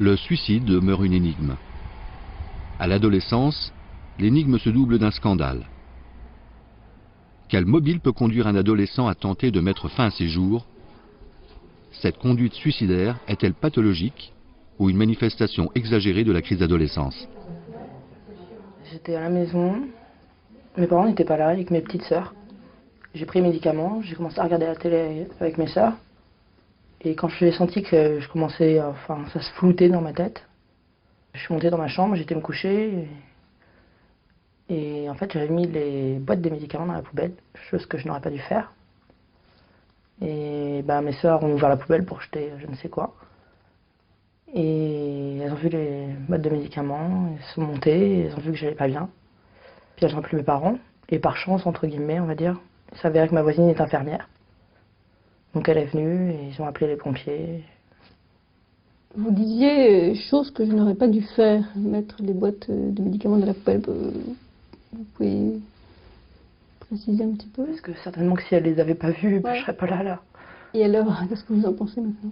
Le suicide demeure une énigme. À l'adolescence, l'énigme se double d'un scandale. Quel mobile peut conduire un adolescent à tenter de mettre fin à ses jours? Cette conduite suicidaire est-elle pathologique ou une manifestation exagérée de la crise d'adolescence? J'étais à la maison, mes parents n'étaient pas là avec mes petites sœurs. J'ai pris mes médicaments, j'ai commencé à regarder la télé avec mes sœurs. Et quand j'ai senti que je commençais, ça se floutait dans ma tête, je suis montée dans ma chambre, j'étais me coucher. Et en fait, j'avais mis les boîtes des médicaments dans la poubelle, chose que je n'aurais pas dû faire. Et mes sœurs ont ouvert la poubelle pour jeter je ne sais quoi. Et elles ont vu les boîtes de médicaments, elles sont montées, elles ont vu que j'allais pas bien. Puis elles ont appelé mes parents, et par chance, entre guillemets, on va dire, il s'avérait que ma voisine est infirmière. Donc elle est venue et ils ont appelé les pompiers. Vous disiez, chose que je n'aurais pas dû faire, mettre les boîtes de médicaments dans la poubelle. Vous pouvez préciser un petit peu? Parce que certainement que si elle les avait pas vues, je serais pas là. Et alors, qu'est-ce que vous en pensez maintenant?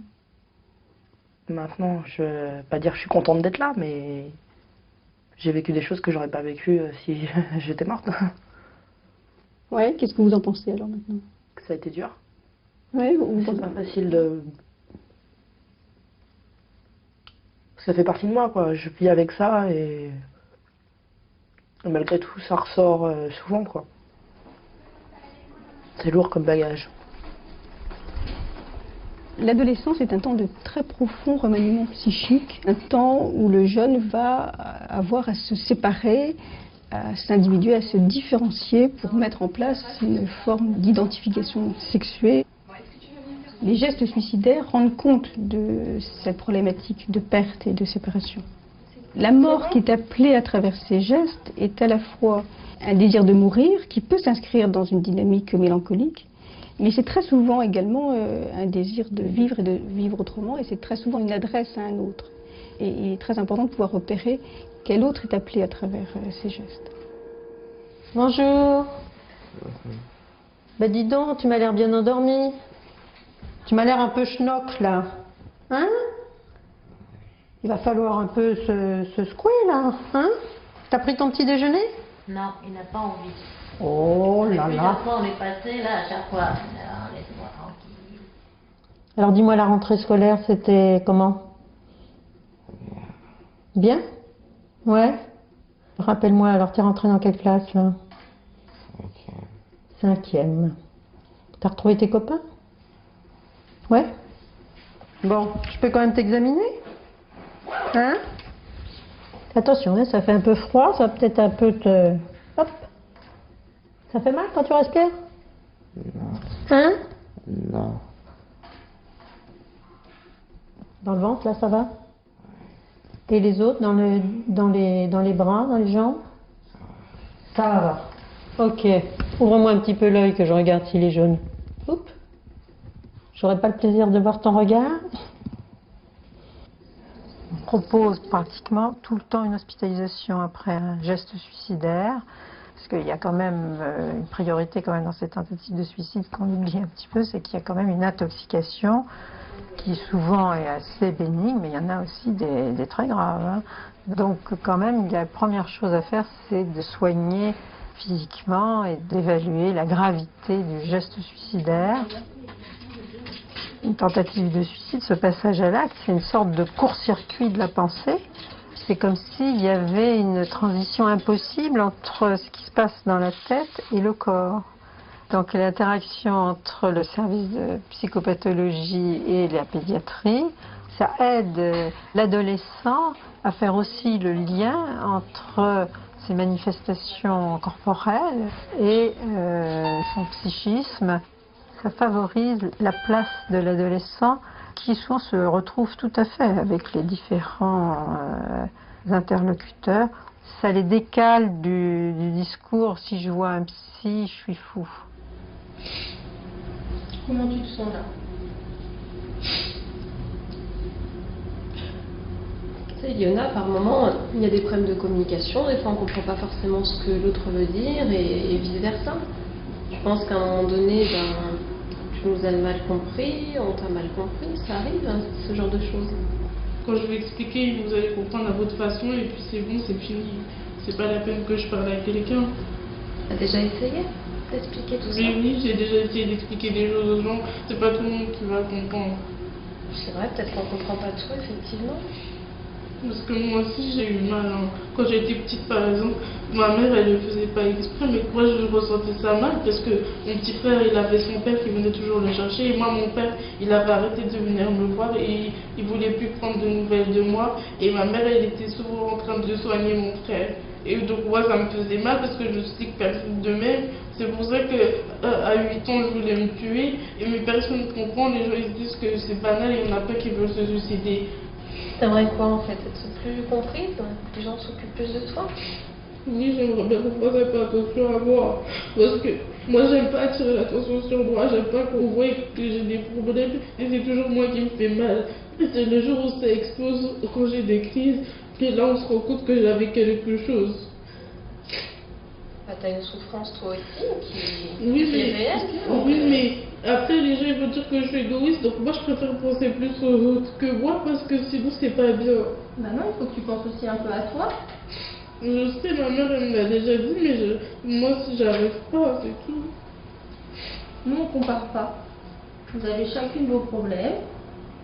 Maintenant, je vais pas dire que je suis contente d'être là, mais j'ai vécu des choses que j'aurais pas vécues si j'étais morte. Ouais, qu'est-ce que vous en pensez alors maintenant? Que ça a été dur. Ouais, c'est pas facile de... Ça fait partie de moi, quoi. Je vis avec ça et malgré tout, ça ressort souvent, quoi. C'est lourd comme bagage. L'adolescence est un temps de très profond remaniement psychique, un temps où le jeune va avoir à se séparer, à s'individuer, à se différencier pour mettre en place une forme d'identification sexuée. Les gestes suicidaires rendent compte de cette problématique de perte et de séparation. La mort qui est appelée à travers ces gestes est à la fois un désir de mourir qui peut s'inscrire dans une dynamique mélancolique, mais c'est très souvent également un désir de vivre et de vivre autrement, et c'est très souvent une adresse à un autre. Et il est très important de pouvoir repérer quel autre est appelé à travers ces gestes. Bonjour. Bah dis donc, tu m'as l'air bien endormie. Tu m'as l'air un peu schnock là. Hein? Il va falloir un peu se secouer là. Hein? T'as pris ton petit déjeuner? Non, il n'a pas envie. Oh là là. Plusieurs fois on est passé là à chaque fois. Alors, laisse-moi tranquille. Alors dis-moi, la rentrée scolaire, c'était comment? Bien? Ouais? Rappelle-moi, alors t'es rentrée dans quelle classe là? Cinquième. T'as retrouvé tes copains? Ouais? Bon, je peux quand même t'examiner? Hein? Attention, hein, ça fait un peu froid, ça va peut-être un peu te... Hop! Ça fait mal quand tu respires? Non. Hein? Non. Dans le ventre, là, ça va? Et les autres, dans les bras, dans les jambes? Ça va. Ok. Ouvre-moi un petit peu l'œil que je regarde s'il est jaune. Oups. J'aurais pas le plaisir de voir ton regard. On propose pratiquement tout le temps une hospitalisation après un geste suicidaire. Parce qu'il y a quand même une priorité quand même dans cette tentative de suicide qu'on oublie un petit peu, c'est qu'il y a quand même une intoxication qui souvent est assez bénigne, mais il y en a aussi des très graves. Hein. Donc quand même, la première chose à faire, c'est de soigner physiquement et d'évaluer la gravité du geste suicidaire. Une tentative de suicide, ce passage à l'acte, c'est une sorte de court-circuit de la pensée. C'est comme s'il y avait une transition impossible entre ce qui se passe dans la tête et le corps. Donc l'interaction entre le service de psychopathologie et la pédiatrie, ça aide l'adolescent à faire aussi le lien entre ses manifestations corporelles et son psychisme. Ça favorise la place de l'adolescent qui souvent se retrouve tout à fait avec les différents interlocuteurs. Ça les décale du discours « si je vois un psy, je suis fou ». Comment tu te sens là? Tu sais, Yona, par moment, il y a des problèmes de communication, des fois on ne comprend pas forcément ce que l'autre veut dire et vice-versa. Je pense qu'à un moment donné, tu nous as mal compris, on t'a mal compris, ça arrive, hein, ce genre de choses. quand je vais expliquer, vous allez comprendre à votre façon et puis c'est bon, c'est fini. C'est pas la peine que je parle à quelqu'un. T'as déjà essayé d'expliquer tout ça? Mais oui, j'ai déjà essayé d'expliquer des choses aux gens, c'est pas tout le monde qui va comprendre. C'est vrai, peut-être qu'on comprend pas tout, effectivement. Parce que moi aussi j'ai eu mal. Hein. Quand j'étais petite par exemple, ma mère elle ne faisait pas exprès, mais moi je ressentais ça mal parce que mon petit frère il avait son père qui venait toujours le chercher et moi mon père il avait arrêté de venir me voir et il voulait plus prendre de nouvelles de moi et ma mère elle était souvent en train de soigner mon frère. Et donc moi ça me faisait mal parce que je sais que personne de même. C'est pour ça que à 8 ans je voulais me tuer mais personne ne comprend, les gens ils se disent que c'est banal, il y en a pas qui veulent se suicider. T'aimerais quoi en fait? Être plus comprise? Que les gens s'occupent plus de toi? Oui, j'aimerais bien qu'on fasse un peu attention à moi. Parce que moi, j'aime pas attirer l'attention sur moi. J'aime pas qu'on voit que j'ai des problèmes. Et c'est toujours moi qui me fais mal. Et c'est le jour où ça explose, quand j'ai des crises, que là, on se rend compte que j'avais quelque chose. Bah, t'as une souffrance toi aussi qui Oui, est réelle. oui, mais après, les gens ils vont dire que je suis égoïste. Donc moi, je préfère penser plus aux autres que moi parce que sinon, c'est pas bien. Bah non, il faut que tu penses aussi un peu à toi. Je sais, ma mère elle me l'a déjà dit, mais moi si j'arrive pas, c'est tout. Nous, on compare pas. Vous avez chacune vos problèmes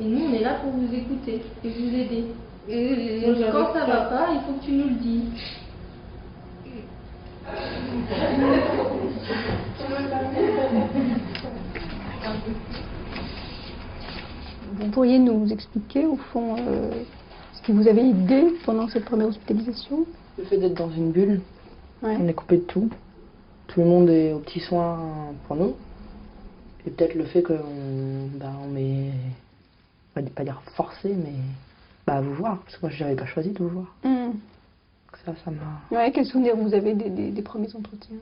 et nous, on est là pour vous écouter et vous aider. Oui, moi, Donc, quand ça va pas, il faut que tu nous le dises. Vous pourriez nous expliquer, au fond, ce qui vous avait aidé pendant cette première hospitalisation? Le fait d'être dans une bulle, Ouais. on est coupé de tout. Tout le monde est aux petits soins pour nous. Et peut-être le fait qu'on on est, on va pas dire forcé, mais à vous voir. Parce que moi, je n'avais pas choisi de vous voir. Mm. Ça m'a Ouais, quel souvenir vous avez des premiers entretiens?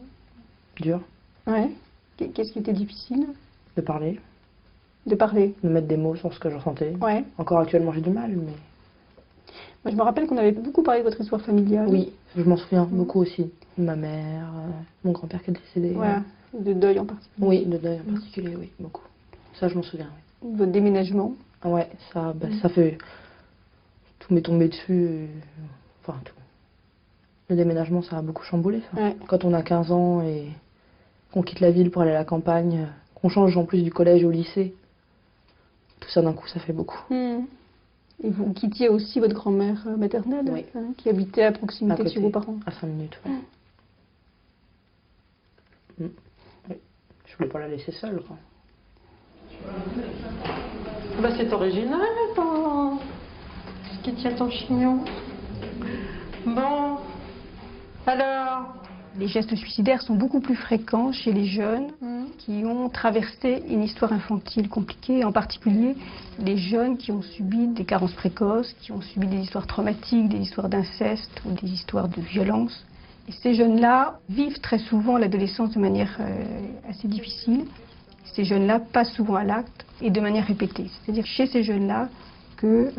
dur Ouais. Qu'est-ce qui était difficile? de parler, De parler. de mettre des mots sur ce que je ressentais. Ouais. Encore actuellement, j'ai du mal, mais... Moi, je me rappelle qu'on avait beaucoup parlé de votre histoire familiale. Oui, je m'en souviens beaucoup aussi. Ma mère, mon grand-père qui est décédé. Ouais. De deuil en particulier. Oui, de deuil en particulier, oui, beaucoup. Ça, je m'en souviens, oui. Votre déménagement. Ah ouais, ça, ça fait... Tout m'est tombé dessus. Enfin, tout. Le déménagement, ça a beaucoup chamboulé, ça. Ouais. Quand on a 15 ans et qu'on quitte la ville pour aller à la campagne, qu'on change en plus du collège au lycée, tout ça d'un coup, ça fait beaucoup. Mm. Et vous quittiez aussi votre grand-mère maternelle, Oui. qui habitait à À proximité de côté, chez vos parents. à 5 minutes, ouais. Oui. Je voulais pas la laisser seule, quoi. Bah, c'est original, ton... ce qui tient ton chignon. Bon, alors... Les gestes suicidaires sont beaucoup plus fréquents chez les jeunes qui ont traversé une histoire infantile compliquée, en particulier les jeunes qui ont subi des carences précoces, qui ont subi des histoires traumatiques, des histoires d'inceste ou des histoires de violence. Et ces jeunes-là vivent très souvent l'adolescence de manière assez difficile. Ces jeunes-là passent souvent à l'acte et de manière répétée. C'est-à-dire chez ces jeunes-là que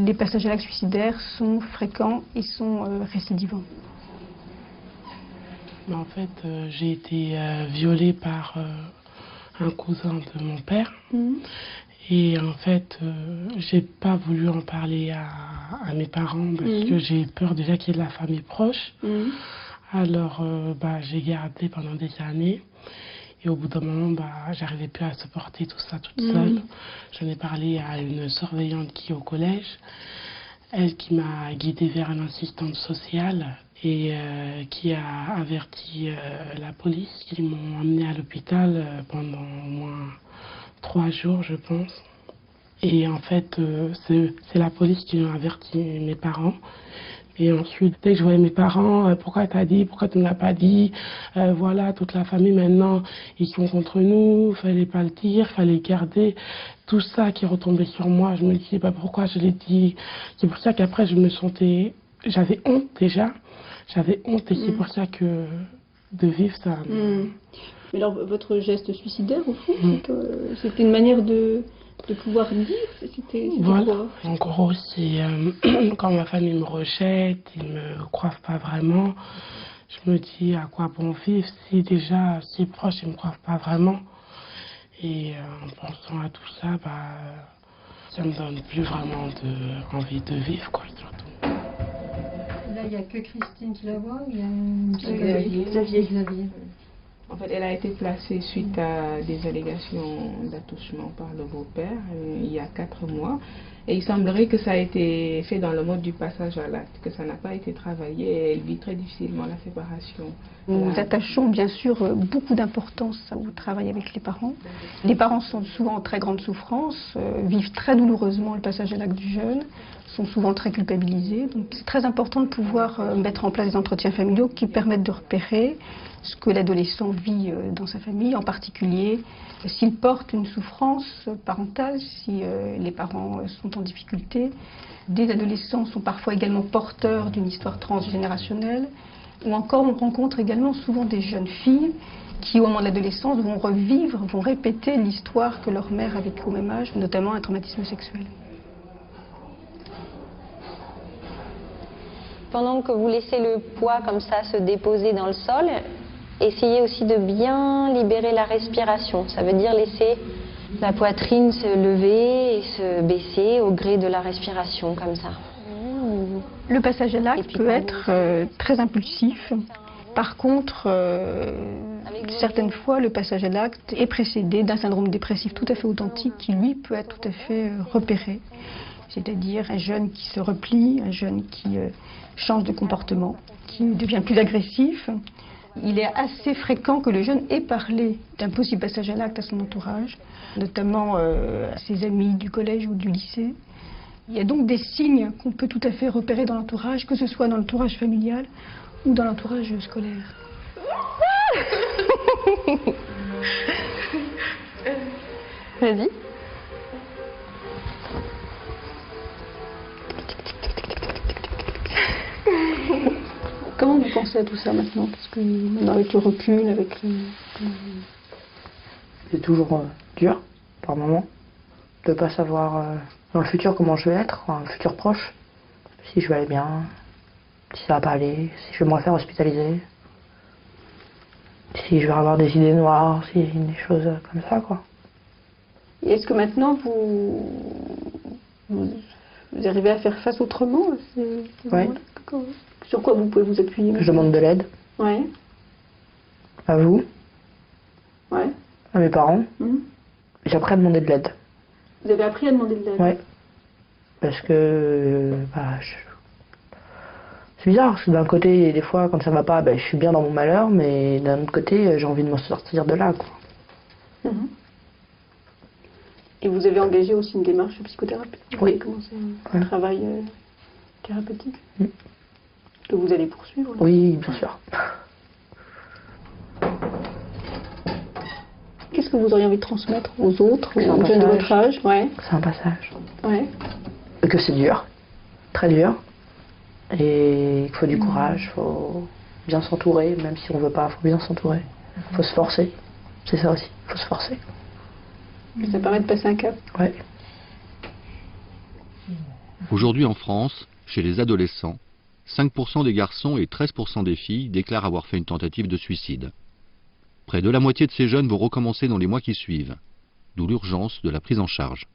les passages à l'acte suicidaire sont fréquents et sont récidivants. En fait, j'ai été violée par un cousin de mon père. Et en fait, j'ai pas voulu en parler à mes parents parce que j'ai peur déjà qu'il y ait de la famille proche. Alors, j'ai gardé pendant des années. Et au bout d'un moment, j'arrivais plus à supporter tout ça toute seule. J'en ai parlé à une surveillante qui est au collège. Elle qui m'a guidée vers une assistante sociale et qui a averti la police, qui m'ont emmenée à l'hôpital pendant au moins 3 jours, je pense. Et en fait, c'est la police qui a averti mes parents. Et ensuite, dès que je voyais mes parents, pourquoi t'as dit, pourquoi tu ne l'as pas dit, voilà, toute la famille maintenant, ils sont contre nous, fallait pas le dire, fallait garder. Tout ça qui retombait sur moi, je me disais, pourquoi je l'ai dit. C'est pour ça qu'après, je me sentais, j'avais honte déjà, j'avais honte et c'est pour ça que de vivre ça. Mais alors, votre geste suicidaire, au fond, c'était une manière de pouvoir dire, c'était voilà. Quoi? En gros, c'est quand ma famille me rejette, ils me croient pas vraiment. Je me dis à quoi bon vivre si déjà si proches ils me croient pas vraiment. Et en pensant à tout ça, Ça me donne plus vraiment envie de vivre, quoi, surtout. Là, il n'y a que Christine qui la voit, il y a Xavier. En fait, elle a été placée suite à des allégations d'attouchement par le beau-père il y a 4 mois. Et il semblerait que ça a été fait dans le mode du passage à l'acte, que ça n'a pas été travaillé et elle vit très difficilement la séparation. Nous attachons bien sûr beaucoup d'importance au travail avec les parents. Les parents sont souvent en très grande souffrance, vivent très douloureusement le passage à l'acte du jeune, sont souvent très culpabilisés. Donc c'est très important de pouvoir mettre en place des entretiens familiaux qui permettent de repérer ce que l'adolescent vit dans sa famille, en particulier s'il porte une souffrance parentale, si les parents sont en difficulté. Des adolescents sont parfois également porteurs d'une histoire transgénérationnelle, ou encore on rencontre également souvent des jeunes filles qui, au moment de l'adolescence, vont revivre, vont répéter l'histoire que leur mère a vécue au même âge, notamment un traumatisme sexuel. Pendant que vous laissez le poids comme ça se déposer dans le sol, essayez aussi de bien libérer la respiration. Ça veut dire laisser la poitrine se lever et se baisser au gré de la respiration, comme ça. Le passage à l'acte peut être très impulsif. Par contre, certaines fois, le passage à l'acte est précédé d'un syndrome dépressif tout à fait authentique qui, lui, peut être tout à fait repéré. C'est-à-dire un jeune qui se replie, un jeune qui change de comportement, qui devient plus agressif. Il est assez fréquent que le jeune ait parlé d'un possible passage à l'acte à son entourage, notamment à ses amis du collège ou du lycée. Il y a donc des signes qu'on peut tout à fait repérer dans l'entourage, que ce soit dans l'entourage familial ou dans l'entourage scolaire. Vas-y. Comment vous pensez à tout ça maintenant? Parce que maintenant, avec le recul, avec le... C'est toujours dur, par moment, de ne pas savoir dans le futur comment je vais être, enfin, un futur proche. Si je vais aller bien, si ça va pas aller, si je vais me refaire hospitaliser, si je vais avoir des idées noires, si des choses comme ça, quoi. Et est-ce que maintenant, vous arrivez à faire face autrement à ces moments-là? Sur quoi vous pouvez vous appuyer? Je demande de l'aide. Ouais. À vous. Ouais. À mes parents. J'ai appris à demander de l'aide. Vous avez appris à demander de l'aide? Ouais. Parce que... c'est bizarre, parce que d'un côté, des fois, quand ça va pas, je suis bien dans mon malheur, mais d'un autre côté, j'ai envie de m'en sortir de là, quoi. Et vous avez engagé aussi une démarche psychothérapeutique? Vous avez commencé un travail thérapeutique que vous allez poursuivre? Oui, bien sûr. Qu'est-ce que vous auriez envie de transmettre aux autres, aux jeunes de votre âge? C'est un passage. Ouais. Que c'est dur, très dur, et qu'il faut du courage, il faut bien s'entourer, même si on veut pas, il faut bien s'entourer. Il faut se forcer, c'est ça aussi, il faut se forcer. Ça permet de passer un cap. Ouais. Aujourd'hui en France, chez les adolescents, 5% des garçons et 13% des filles déclarent avoir fait une tentative de suicide. Près de la moitié de ces jeunes vont recommencer dans les mois qui suivent, d'où l'urgence de la prise en charge.